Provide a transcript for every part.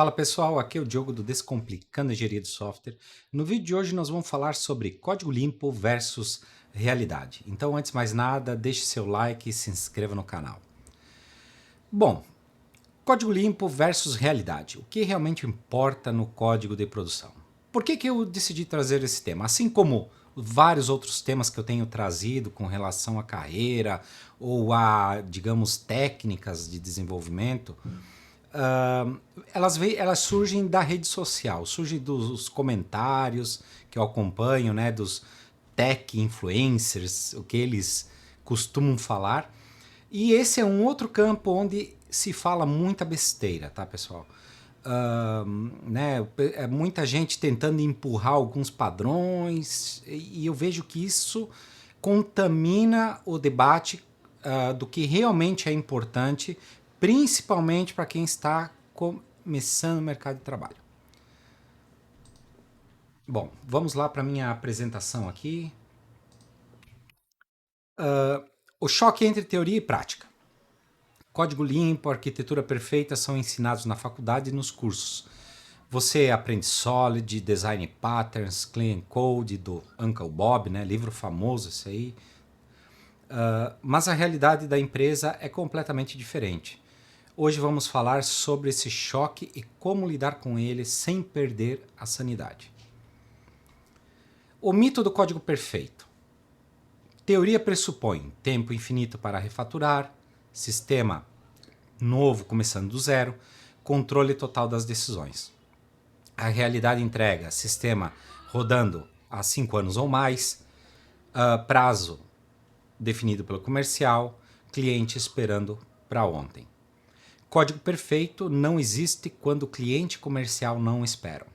Fala pessoal, aqui é o Diogo do Descomplicando Engenharia de Software. No vídeo de hoje nós vamos falar sobre código limpo versus realidade. Então, antes de mais nada, deixe seu like e se inscreva no canal. Bom, código limpo versus realidade. O que realmente importa no código de produção? Por que eu decidi trazer esse tema? Assim como vários outros temas que eu tenho trazido com relação à carreira ou a, digamos, técnicas de desenvolvimento, elas surgem da rede social, surgem dos comentários que eu acompanho, né, dos tech influencers, o que eles costumam falar. E esse é um outro campo onde se fala muita besteira, tá, pessoal? Né, é muita gente tentando empurrar alguns padrões e eu vejo que isso contamina o debate do que realmente é importante, principalmente para quem está começando o mercado de trabalho. Bom, vamos lá para a minha apresentação aqui. O choque entre teoria e prática. Código limpo, arquitetura perfeita são ensinados na faculdade e nos cursos. Você aprende Solid, Design Patterns, Clean Code do Uncle Bob, né? Livro famoso esse aí. Mas a realidade da empresa é completamente diferente. Hoje vamos falar sobre esse choque e como lidar com ele sem perder a sanidade. O mito do código perfeito. Teoria pressupõe tempo infinito para refaturar, sistema novo começando do zero, controle total das decisões. A realidade entrega sistema rodando há 5 anos ou mais, prazo definido pelo comercial, cliente esperando para ontem. Código perfeito não existe quando o cliente comercial não espera.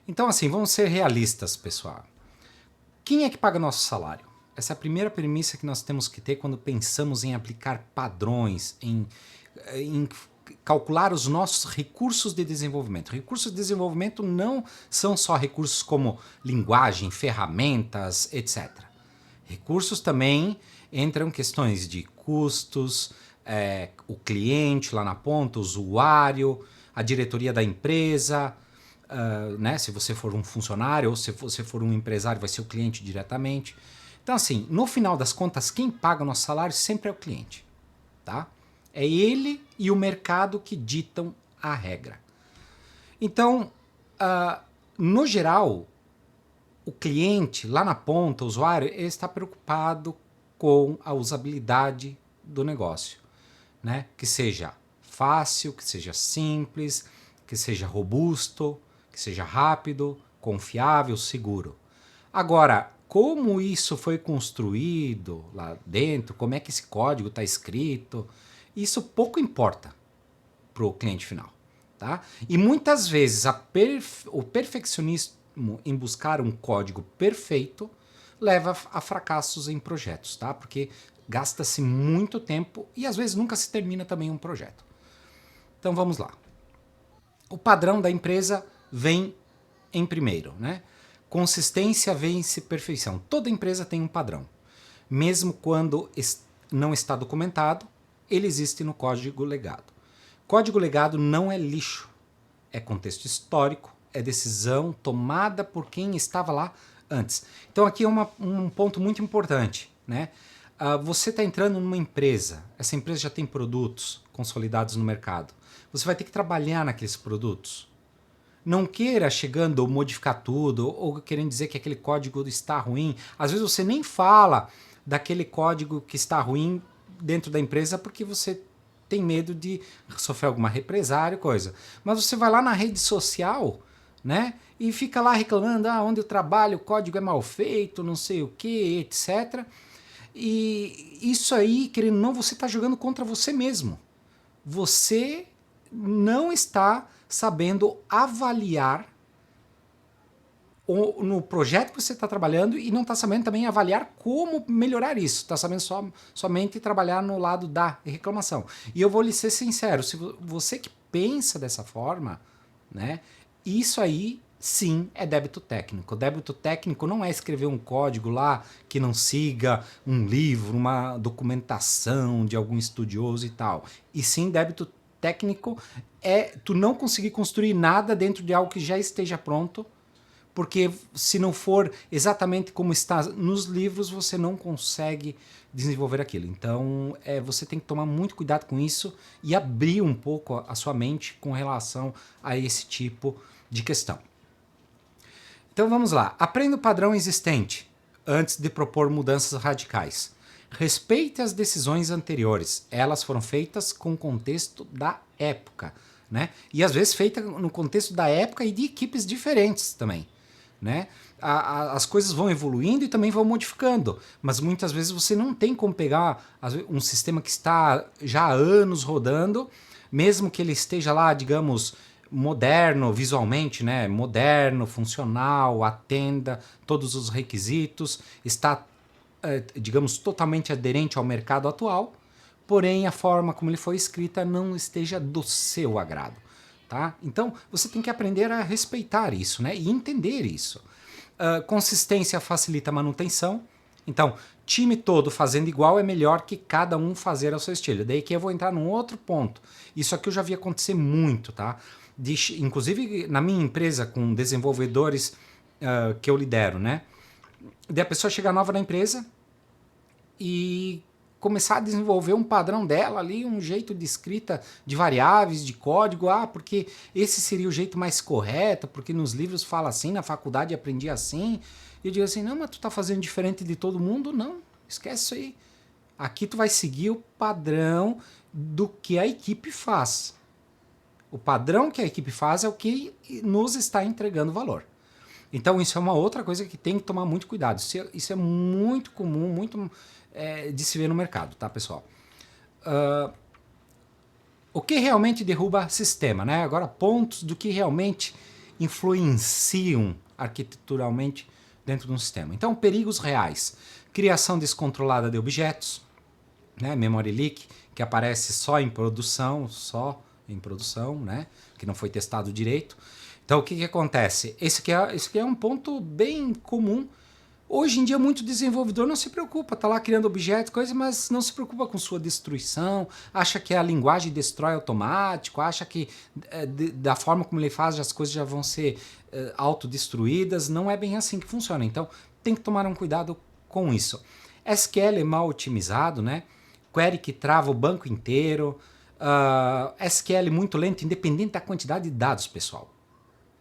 Então, assim, vamos ser realistas, pessoal. Quem é que paga nosso salário? Essa é a primeira premissa que nós temos que ter quando pensamos em aplicar padrões, em calcular os nossos recursos de desenvolvimento. Recursos de desenvolvimento não são só recursos como linguagem, ferramentas, etc. Recursos também entram questões de custos, o cliente lá na ponta, o usuário, a diretoria da empresa, né? Se você for um funcionário ou se você for um empresário, vai ser o cliente diretamente. Então, assim, no final das contas, quem paga o nosso salário sempre é o cliente, tá? É ele e o mercado que ditam a regra. Então, no geral, o cliente lá na ponta, o usuário, ele está preocupado com a usabilidade do negócio, né? Que seja fácil, que seja simples, que seja robusto, que seja rápido, confiável, seguro. Agora, como isso foi construído lá dentro, como é que esse código está escrito, isso pouco importa para o cliente final. Tá? E muitas vezes o perfeccionismo em buscar um código perfeito leva a fracassos em projetos, tá? Porque gasta-se muito tempo e às vezes nunca se termina também um projeto. Então vamos lá. O padrão da empresa vem em primeiro, né? Consistência vence perfeição. Toda empresa tem um padrão. Mesmo quando não está documentado, ele existe no código legado. Código legado não é lixo, é contexto histórico, é decisão tomada por quem estava lá antes. Então aqui é um ponto muito importante, né? Você está entrando numa empresa, essa empresa já tem produtos consolidados no mercado. Você vai ter que trabalhar naqueles produtos. Não queira chegando modificar tudo ou querendo dizer que aquele código está ruim. Às vezes você nem fala daquele código que está ruim dentro da empresa porque você tem medo de sofrer alguma represária, coisa. Mas você vai lá na rede social, né? E fica lá reclamando, onde eu trabalho o código é mal feito, não sei o que, etc. E isso aí, querendo ou não, você está jogando contra você mesmo. Você não está sabendo avaliar no projeto que você está trabalhando e não está sabendo também avaliar como melhorar isso. Está sabendo somente trabalhar no lado da reclamação. E eu vou lhe ser sincero, se você que pensa dessa forma, né, isso aí sim é débito técnico. Débito técnico não é escrever um código lá que não siga um livro, uma documentação de algum estudioso e tal. E sim débito técnico é tu não conseguir construir nada dentro de algo que já esteja pronto, porque se não for exatamente como está nos livros, você não consegue desenvolver aquilo. Então, você tem que tomar muito cuidado com isso e abrir um pouco a sua mente com relação a esse tipo de questão. Então vamos lá. Aprenda o padrão existente antes de propor mudanças radicais. Respeite as decisões anteriores. Elas foram feitas com o contexto da época, né? E às vezes feitas no contexto da época e de equipes diferentes também, né? As coisas vão evoluindo e também vão modificando, mas muitas vezes você não tem como pegar um sistema que está já há anos rodando, mesmo que ele esteja lá, digamos, moderno visualmente, né? Moderno, funcional, atenda todos os requisitos, está, digamos, totalmente aderente ao mercado atual, porém a forma como ele foi escrita não esteja do seu agrado. Tá? Então você tem que aprender a respeitar isso, né? E entender isso. Consistência facilita a manutenção. Então, time todo fazendo igual é melhor que cada um fazer ao seu estilo. Daí que eu vou entrar num outro ponto. Isso aqui eu já vi acontecer muito, tá? Inclusive na minha empresa com desenvolvedores que eu lidero, né? Daí a pessoa chega nova na empresa e começar a desenvolver um padrão dela ali, um jeito de escrita de variáveis, de código, porque esse seria o jeito mais correto, porque nos livros fala assim, na faculdade aprendi assim. E eu digo assim, não, mas tu tá fazendo diferente de todo mundo? Não, esquece isso aí. Aqui tu vai seguir o padrão do que a equipe faz. O padrão que a equipe faz é o que nos está entregando valor. Então isso é uma outra coisa que tem que tomar muito cuidado. Isso é muito comum, muito de se ver no mercado, tá, pessoal? O que realmente derruba sistema, né? Agora, pontos do que realmente influenciam arquiteturalmente dentro de um sistema. Então, perigos reais. Criação descontrolada de objetos, né? Memory leak, que aparece só em produção, né? Que não foi testado direito. Então, o que acontece? Esse aqui é um ponto bem comum. Hoje em dia, muito desenvolvedor não se preocupa, está lá criando objetos, coisas, mas não se preocupa com sua destruição, acha que a linguagem destrói automático, acha que da forma como ele faz as coisas já vão ser autodestruídas. Não é bem assim que funciona. Então, tem que tomar um cuidado com isso. SQL é mal otimizado, né? Query que trava o banco inteiro, SQL muito lento, independente da quantidade de dados, pessoal.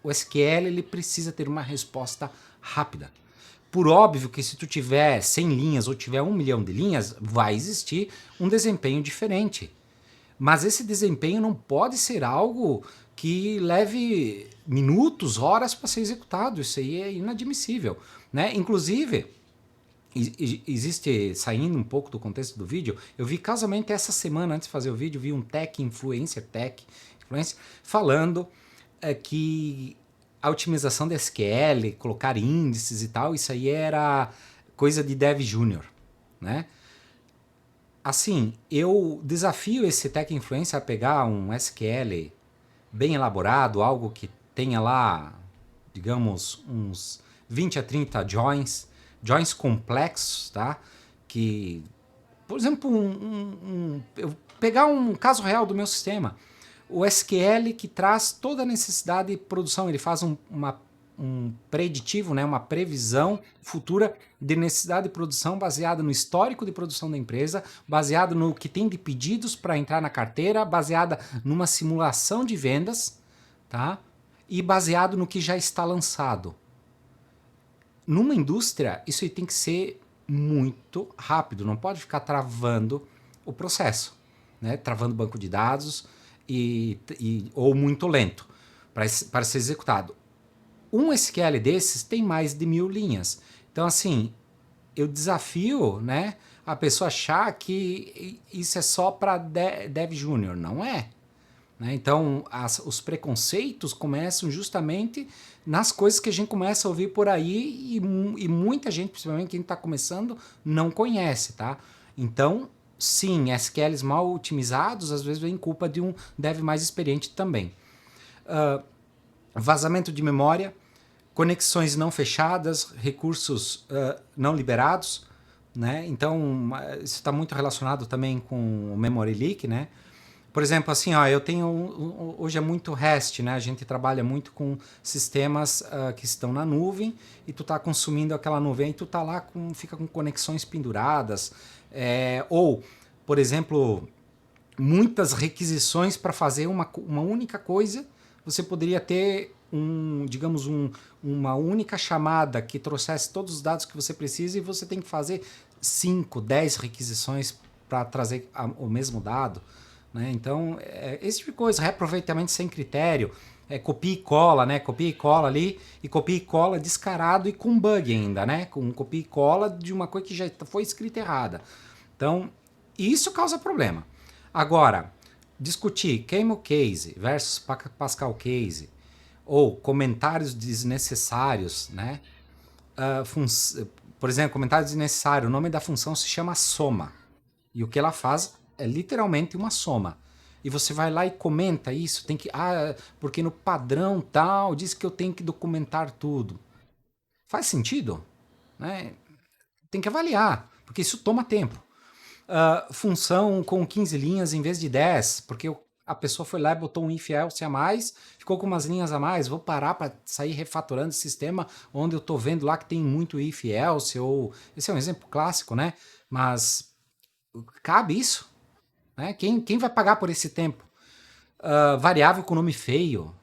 O SQL ele precisa ter uma resposta rápida. Por óbvio que se tu tiver 100 linhas ou tiver 1 milhão de linhas, vai existir um desempenho diferente. Mas esse desempenho não pode ser algo que leve minutos, horas para ser executado. Isso aí é inadmissível, né? Inclusive, existe, saindo um pouco do contexto do vídeo, eu vi casualmente essa semana, antes de fazer o vídeo, vi um tech influencer falando que a otimização da SQL, colocar índices e tal, isso aí era coisa de dev júnior, né? Assim, eu desafio esse tech influencer a pegar um SQL bem elaborado, algo que tenha lá, digamos, uns 20 a 30 joins complexos, tá? Que, por exemplo, eu pegar um caso real do meu sistema, o SQL que traz toda a necessidade de produção, ele faz um preditivo, né, uma previsão futura de necessidade de produção baseada no histórico de produção da empresa, baseado no que tem de pedidos para entrar na carteira, baseada numa simulação de vendas, tá? E baseado no que já está lançado. Numa indústria, isso aí tem que ser muito rápido, não pode ficar travando o processo, né? Travando banco de dados ou muito lento para ser executado. Um SQL desses tem mais de 1000 linhas. Então, assim, eu desafio, né, a pessoa achar que isso é só para dev júnior. Não é. Né? Então, os preconceitos começam justamente nas coisas que a gente começa a ouvir por aí e muita gente, principalmente quem está começando, não conhece, tá? Então, sim, SQLs mal otimizados às vezes vem culpa de um dev mais experiente também. Vazamento de memória, conexões não fechadas, recursos não liberados, né? Então, isso está muito relacionado também com o memory leak, né? Por exemplo, assim, ó, eu tenho hoje é muito REST, né? A gente trabalha muito com sistemas que estão na nuvem e tu tá consumindo aquela nuvem e tu tá lá fica com conexões penduradas, ou, por exemplo, muitas requisições para fazer uma única coisa. Você poderia ter digamos, uma única chamada que trouxesse todos os dados que você precisa e você tem que fazer 5, 10 requisições para trazer o mesmo dado. Né? Então, esse tipo de coisa, reaproveitamento sem critério, copia e cola, né? Copia e cola ali, e copia e cola descarado e com bug ainda, né? Com copia e cola de uma coisa que já foi escrita errada. Então, isso causa problema. Agora, discutir Camel Case versus Pascal Case, ou comentários desnecessários, né? Por exemplo, comentário desnecessário, o nome da função se chama soma. E o que ela faz é literalmente uma soma. E você vai lá e comenta isso, tem que. Porque no padrão tal diz que eu tenho que documentar tudo. Faz sentido? Né? Tem que avaliar, porque isso toma tempo. Função com 15 linhas em vez de 10, porque a pessoa foi lá e botou um if else a mais, ficou com umas linhas a mais, vou parar para sair refatorando o sistema onde eu estou vendo lá que tem muito if else, ou esse é um exemplo clássico, né? Mas cabe isso? Né? Quem vai pagar por esse tempo? Variável com nome feio.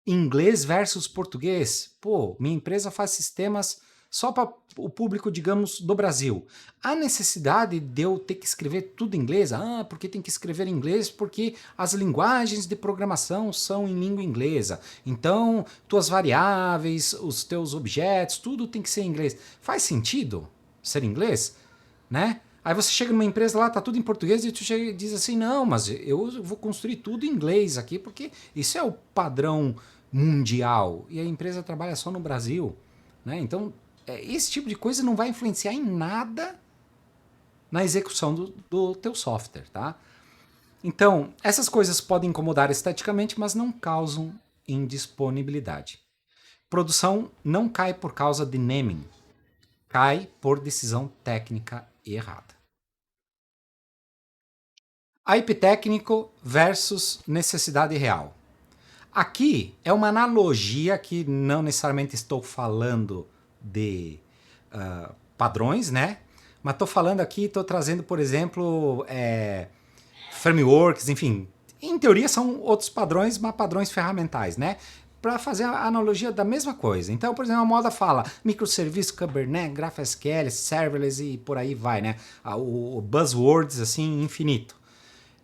Inglês versus português. Pô, minha empresa faz sistemas só para o público, digamos, do Brasil. A necessidade de eu ter que escrever tudo em inglês? Porque tem que escrever em inglês porque as linguagens de programação são em língua inglesa. Então, tuas variáveis, os teus objetos, tudo tem que ser em inglês. Faz sentido ser em inglês? Né? Aí você chega numa empresa lá, tá tudo em português, e tu chega e diz assim, não, mas eu vou construir tudo em inglês aqui, porque isso é o padrão mundial. E a empresa trabalha só no Brasil. Né? Então, esse tipo de coisa não vai influenciar em nada na execução do teu software. Tá? Então, essas coisas podem incomodar esteticamente, mas não causam indisponibilidade. Produção não cai por causa de naming, cai por decisão técnica errada. IP técnico versus necessidade real. Aqui é uma analogia que não necessariamente estou falando de padrões, né? Mas estou falando aqui, estou trazendo, por exemplo, frameworks, enfim. Em teoria são outros padrões, mas padrões ferramentais, né? Para fazer a analogia da mesma coisa. Então, por exemplo, a moda fala microserviço, Kubernetes, GraphSQL, serverless e por aí vai, né? O buzzwords assim infinito.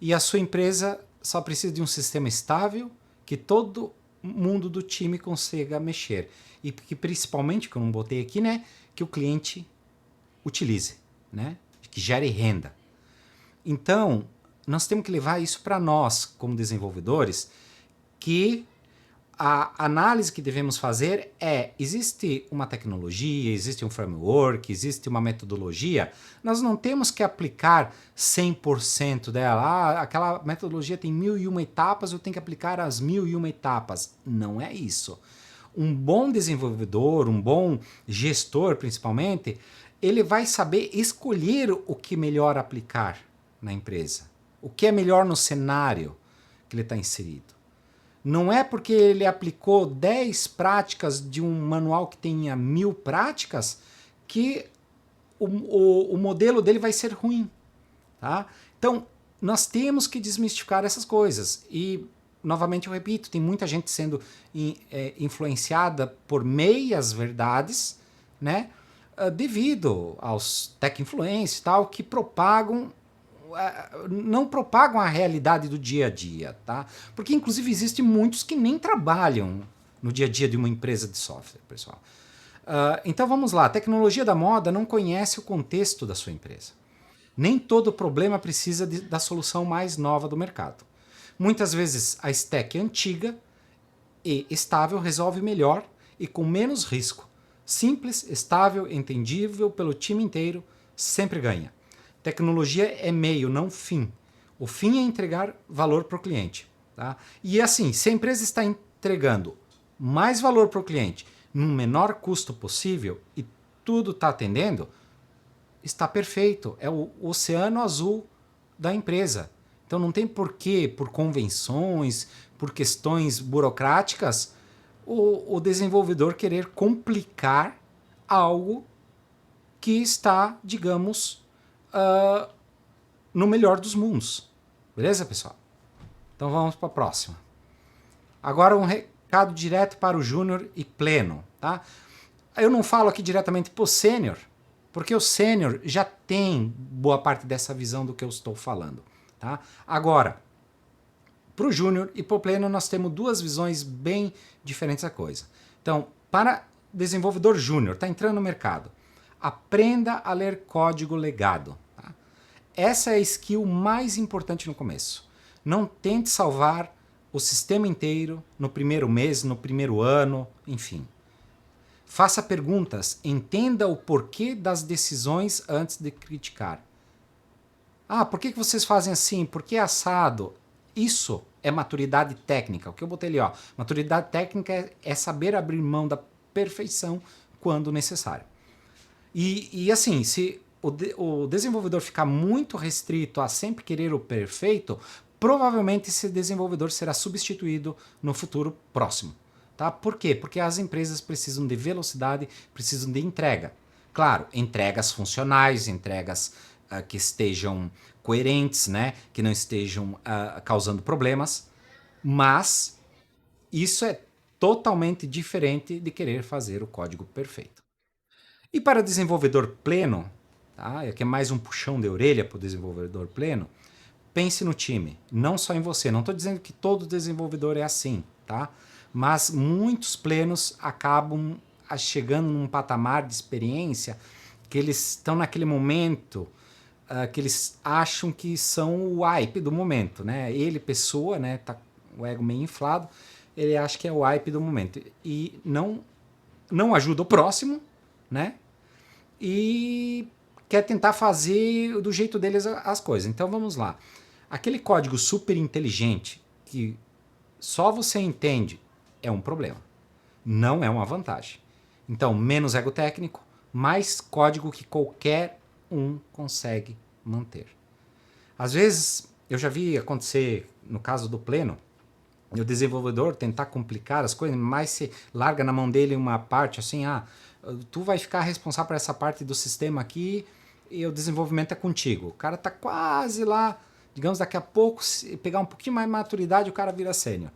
E a sua empresa só precisa de um sistema estável que todo mundo do time consiga mexer. E que principalmente, que eu não botei aqui, né? Que o cliente utilize, né? Que gere renda. Então, nós temos que levar isso para nós, como desenvolvedores, que a análise que devemos fazer existe uma tecnologia, existe um framework, existe uma metodologia, nós não temos que aplicar 100% dela. Aquela metodologia tem 1001 etapas, eu tenho que aplicar as 1001 etapas. Não é isso. Um bom desenvolvedor, um bom gestor principalmente, ele vai saber escolher o que melhor aplicar na empresa. O que é melhor no cenário que ele está inserido. Não é porque ele aplicou 10 práticas de um manual que tenha 1000 práticas que o modelo dele vai ser ruim. Tá? Então, nós temos que desmistificar essas coisas. E, novamente, eu repito, tem muita gente sendo influenciada por meias verdades, né? Devido aos tech influencers e tal, que não propagam a realidade do dia a dia, tá? Porque inclusive existem muitos que nem trabalham no dia a dia de uma empresa de software, pessoal. Então vamos lá, a tecnologia da moda não conhece o contexto da sua empresa. Nem todo problema precisa da solução mais nova do mercado. Muitas vezes a stack antiga e estável resolve melhor e com menos risco. Simples, estável, entendível pelo time inteiro, sempre ganha. Tecnologia é meio, não fim. O fim é entregar valor para o cliente. Tá? E assim, se a empresa está entregando mais valor para o cliente num menor custo possível e tudo está atendendo, está perfeito. É o oceano azul da empresa. Então não tem porquê, por convenções, por questões burocráticas, o desenvolvedor querer complicar algo que está, digamos, no melhor dos mundos. Beleza, pessoal? Então vamos para a próxima. Agora um recado direto para o júnior e pleno, tá? Eu não falo aqui diretamente para o sênior, porque o sênior já tem boa parte dessa visão do que eu estou falando, tá? Agora, para o júnior e para o pleno nós temos duas visões bem diferentes da coisa. Então, para desenvolvedor júnior, está entrando no mercado, aprenda a ler código legado. Tá? Essa é a skill mais importante no começo. Não tente salvar o sistema inteiro no primeiro mês, no primeiro ano, enfim. Faça perguntas, entenda o porquê das decisões antes de criticar. Ah, por que vocês fazem assim? Por que assado? Isso é maturidade técnica. O que eu botei ali, ó. Maturidade técnica é saber abrir mão da perfeição quando necessário. E assim, se o desenvolvedor ficar muito restrito a sempre querer o perfeito, provavelmente esse desenvolvedor será substituído no futuro próximo. Tá? Por quê? Porque as empresas precisam de velocidade, precisam de entrega. Claro, entregas funcionais, entregas que estejam coerentes, né? Que não estejam causando problemas, mas isso é totalmente diferente de querer fazer o código perfeito. E para desenvolvedor pleno, tá? Aqui é mais um puxão de orelha para o desenvolvedor pleno, pense no time, não só em você. Não estou dizendo que todo desenvolvedor é assim, tá? Mas muitos plenos acabam chegando num patamar de experiência que eles estão naquele momento que eles acham que são o hype do momento, né? Ele, pessoa, né, tá o ego meio inflado, ele acha que é o hype do momento e não ajuda o próximo, né? E quer tentar fazer do jeito deles as coisas. Então vamos lá. Aquele código super inteligente que só você entende é um problema. Não é uma vantagem. Então, menos ego técnico, mais código que qualquer um consegue manter. Às vezes, eu já vi acontecer, no caso do pleno, o desenvolvedor tentar complicar as coisas, mas se larga na mão dele uma parte assim, tu vai ficar responsável por essa parte do sistema aqui e o desenvolvimento é contigo. O cara tá quase lá, digamos, daqui a pouco, se pegar um pouquinho mais de maturidade, o cara vira sênior.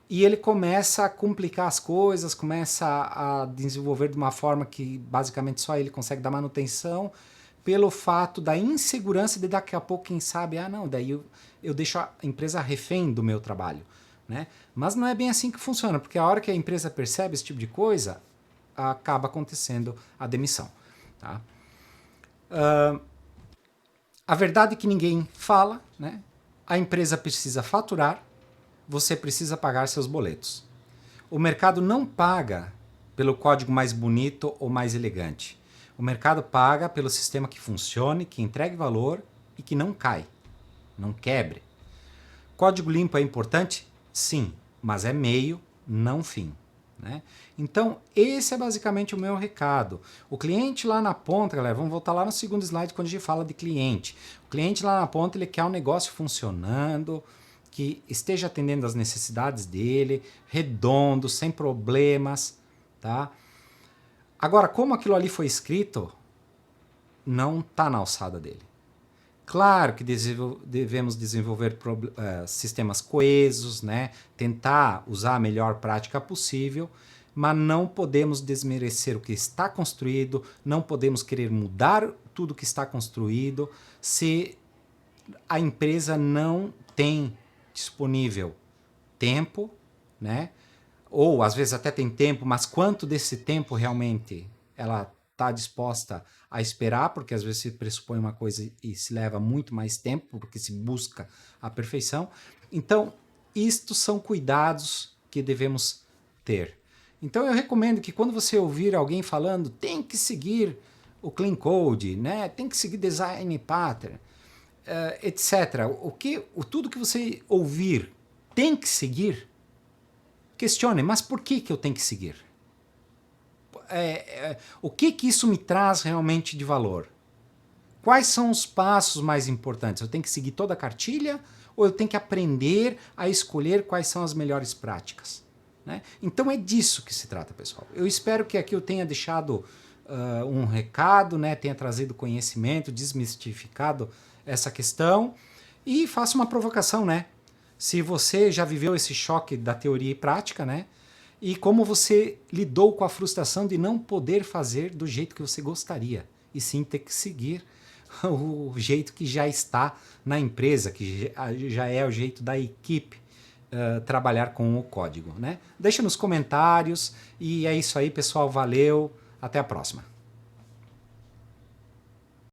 E ele começa a complicar as coisas, começa a desenvolver de uma forma que basicamente só ele consegue dar manutenção, pelo fato da insegurança de daqui a pouco, quem sabe, não, daí eu deixo a empresa refém do meu trabalho. Né? Mas não é bem assim que funciona, porque a hora que a empresa percebe esse tipo de coisa, acaba acontecendo a demissão. Tá? A verdade é que ninguém fala, né? A empresa precisa faturar, você precisa pagar seus boletos. O mercado não paga pelo código mais bonito ou mais elegante. O mercado paga pelo sistema que funcione, que entregue valor e que não cai, não quebre. Código limpo é importante? Sim, mas é meio, não fim. Né? Então, esse é basicamente o meu recado. O cliente lá na ponta, galera, vamos voltar lá no segundo slide quando a gente fala de cliente. O cliente lá na ponta, ele quer um negócio funcionando, que esteja atendendo às necessidades dele, redondo, sem problemas. Tá? Agora, como aquilo ali foi escrito, não está na alçada dele. Claro que devemos desenvolver sistemas coesos, né? Tentar usar a melhor prática possível, mas não podemos desmerecer o que está construído, não podemos querer mudar tudo que está construído se a empresa não tem disponível tempo, né? Ou às vezes até tem tempo, mas quanto desse tempo realmente ela está disposta a esperar, porque às vezes se pressupõe uma coisa e se leva muito mais tempo, porque se busca a perfeição. Então, isto são cuidados que devemos ter. Então eu recomendo que quando você ouvir alguém falando, tem que seguir o Clean Code, né? Tem que seguir Design Pattern, etc. Tudo que você ouvir tem que seguir, questione, mas por que eu tenho que seguir? O que isso me traz realmente de valor? Quais são os passos mais importantes? Eu tenho que seguir toda a cartilha ou eu tenho que aprender a escolher quais são as melhores práticas? Né? Então é disso que se trata, pessoal. Eu espero que aqui eu tenha deixado um recado, né? Tenha trazido conhecimento, desmistificado essa questão e faço uma provocação, né? Se você já viveu esse choque da teoria e prática, né? E como você lidou com a frustração de não poder fazer do jeito que você gostaria, e sim ter que seguir o jeito que já está na empresa, que já é o jeito da equipe trabalhar com o código, né? Deixa nos comentários e é isso aí, pessoal. Valeu, até a próxima.